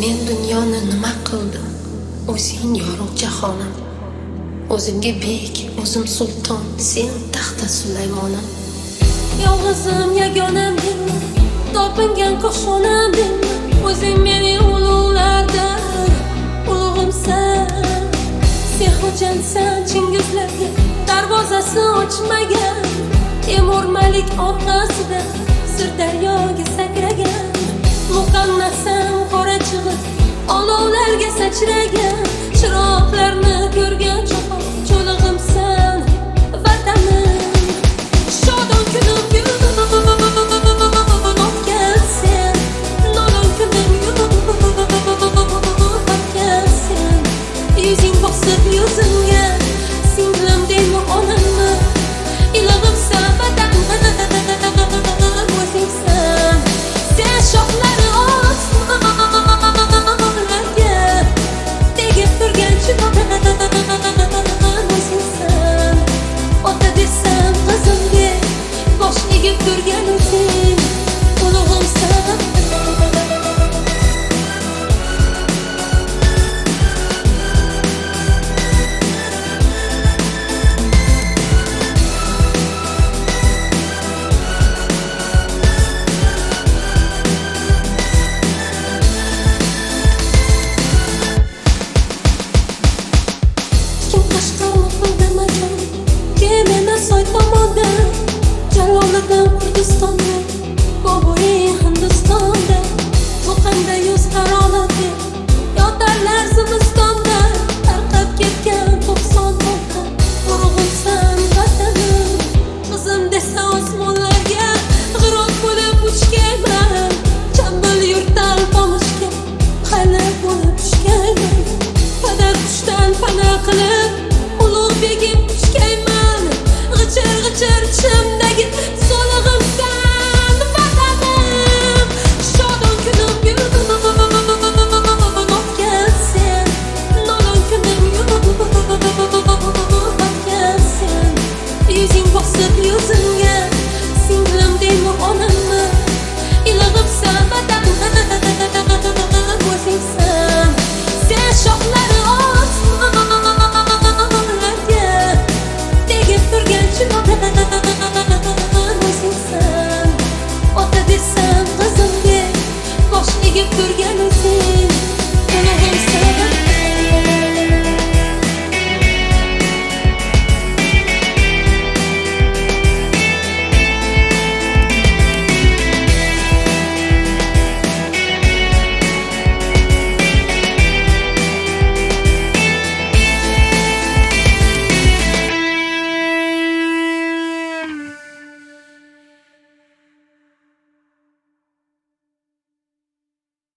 Men dunyoni nima qildim? O'zing yorug' jahonim. O'zimga bek, o'zim sulton, sen taxta Sulaymonim. Yolg'izim yagonam deyman, topingan qo'shonam deyman. O'zing mening ulug'lardan ulug'imsan. Sen xo'jansan Chingizlarga darvozasi ochmagan. Temur Malik orqasida Sirdaryoga sakragan. Muqannasam qora chig'it olovlarga sachragan.